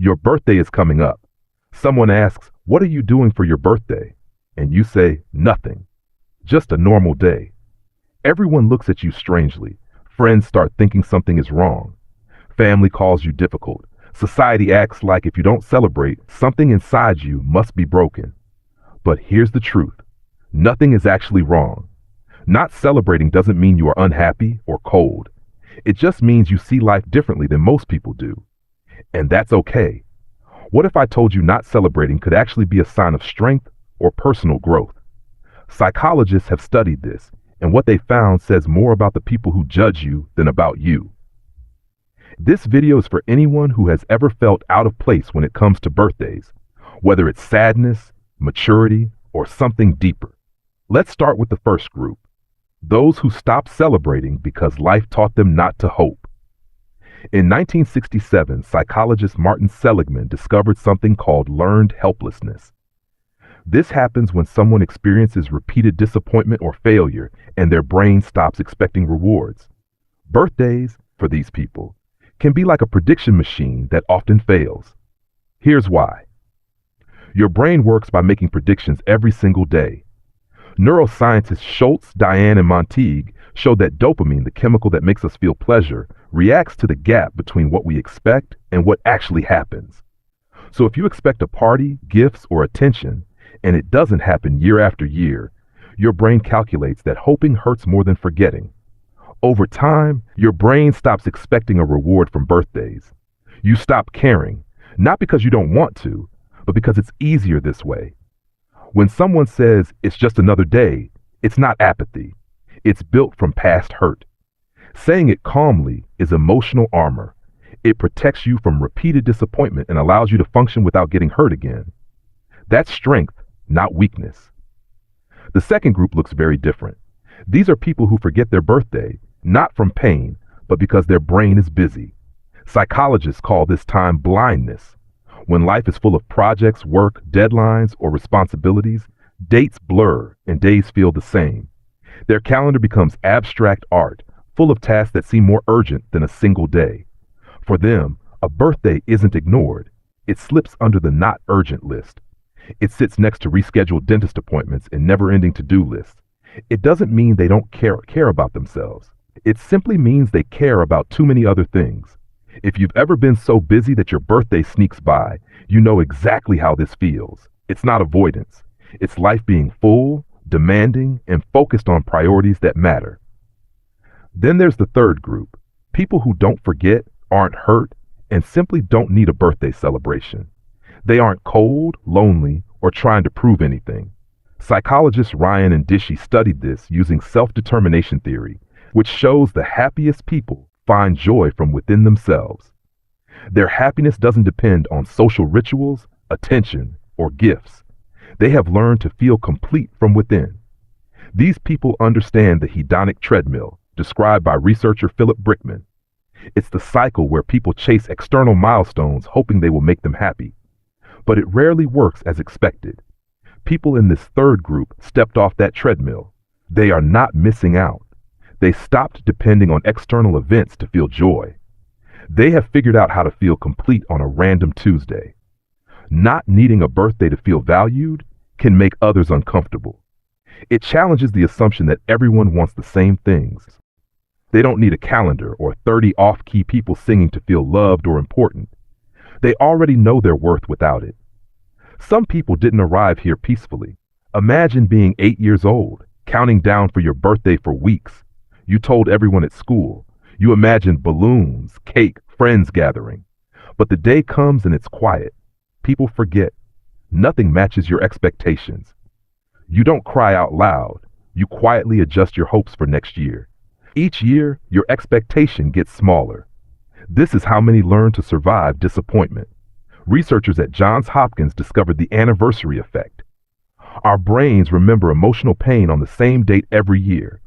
Your birthday is coming up. Someone asks, "What are you doing for your birthday?" And you say, "Nothing. Just a normal day." Everyone looks at you strangely. Friends start thinking something is wrong. Family calls you difficult. Society acts like if you don't celebrate, something inside you must be broken. But here's the truth. Nothing is actually wrong. Not celebrating doesn't mean you are unhappy or cold. It just means you see life differently than most people do. And that's okay. What if I told you not celebrating could actually be a sign of strength or personal growth? Psychologists have studied this, and what they found says more about the people who judge you than about you. This video is for anyone who has ever felt out of place when it comes to birthdays, whether it's sadness, maturity, or something deeper. Let's start with the first group, those who stopped celebrating because life taught them not to hope. In 1967, psychologist Martin Seligman discovered something called learned helplessness. This happens when someone experiences repeated disappointment or failure and their brain stops expecting rewards. Birthdays, for these people, can be like a prediction machine that often fails. Here's why. Your brain works by making predictions every single day. Neuroscientists Schultz, Diane, and Montague showed that dopamine, the chemical that makes us feel pleasure, reacts to the gap between what we expect and what actually happens. So if you expect a party, gifts, or attention, and it doesn't happen year after year, your brain calculates that hoping hurts more than forgetting. Over time, your brain stops expecting a reward from birthdays. You stop caring, not because you don't want to, but because it's easier this way. When someone says it's just another day, it's not apathy. It's built from past hurt. Saying it calmly is emotional armor. It protects you from repeated disappointment and allows you to function without getting hurt again. That's strength, not weakness. The second group looks very different. These are people who forget their birthday, not from pain, but because their brain is busy. Psychologists call this time blindness. When life is full of projects, work, deadlines, or responsibilities, dates blur and days feel the same. Their calendar becomes abstract art, full of tasks that seem more urgent than a single day. For them, a birthday isn't ignored. It slips under the not urgent list. It sits next to rescheduled dentist appointments and never-ending to-do lists. It doesn't mean they don't care about themselves. It simply means they care about too many other things. If you've ever been so busy that your birthday sneaks by, you know exactly how this feels. It's not avoidance. It's life being full, demanding, and focused on priorities that matter. Then there's the third group, people who don't forget, aren't hurt, and simply don't need a birthday celebration. They aren't cold, lonely, or trying to prove anything. Psychologists Ryan and Dishy studied this using self-determination theory, which shows the happiest people find joy from within themselves. Their happiness doesn't depend on social rituals, attention, or gifts. They have learned to feel complete from within. These people understand the hedonic treadmill, described by researcher Philip Brickman. It's the cycle where people chase external milestones hoping they will make them happy. But it rarely works as expected. People in this third group stepped off that treadmill. They are not missing out. They stopped depending on external events to feel joy. They have figured out how to feel complete on a random Tuesday. Not needing a birthday to feel valued can make others uncomfortable. It challenges the assumption that everyone wants the same things. They don't need a calendar or 30 off-key people singing to feel loved or important. They already know their worth without it. Some people didn't arrive here peacefully. Imagine being 8 years old, counting down for your birthday for weeks. You told everyone at school. You imagined balloons, cake, friends gathering. But the day comes and it's quiet. People forget. Nothing matches your expectations. You don't cry out loud. You quietly adjust your hopes for next year. Each year, your expectation gets smaller. This is how many learn to survive disappointment. Researchers at Johns Hopkins discovered the anniversary effect. Our brains remember emotional pain on the same date every year.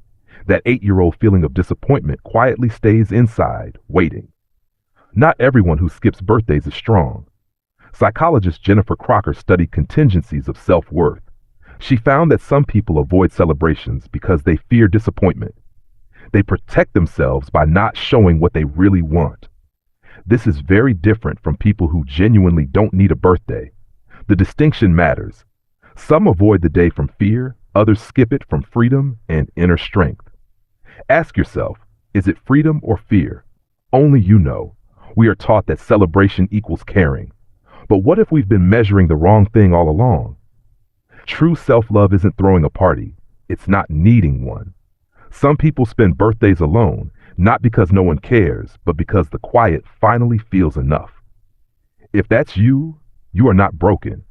That 8-year-old feeling of disappointment quietly stays inside, waiting. Not everyone who skips birthdays is strong. Psychologist Jennifer Crocker studied contingencies of self-worth. She found that some people avoid celebrations because they fear disappointment. They protect themselves by not showing what they really want. This is very different from people who genuinely don't need a birthday. The distinction matters. Some avoid the day from fear, others skip it from freedom and inner strength. Ask yourself, is it freedom or fear? Only you know. We are taught that celebration equals caring. But what if we've been measuring the wrong thing all along? True self-love isn't throwing a party. It's not needing one. Some people spend birthdays alone, not because no one cares, but because the quiet finally feels enough. If that's you, you are not broken.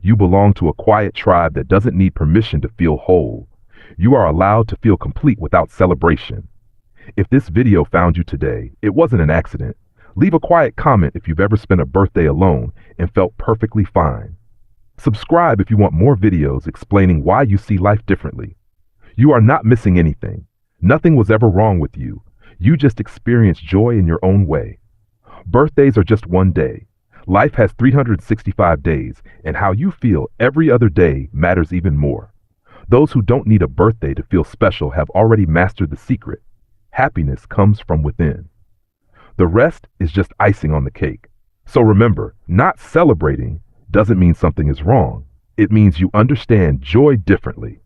You belong to a quiet tribe that doesn't need permission to feel whole. You are allowed to feel complete without celebration. If this video found you today, it wasn't an accident. Leave a quiet comment if you've ever spent a birthday alone and felt perfectly fine. Subscribe if you want more videos explaining why you see life differently. You are not missing anything. Nothing was ever wrong with you. You just experienced joy in your own way. Birthdays are just one day. Life has 365 days, and how you feel every other day matters even more. Those who don't need a birthday to feel special have already mastered the secret. Happiness comes from within. The rest is just icing on the cake. So remember, not celebrating doesn't mean something is wrong. It means you understand joy differently.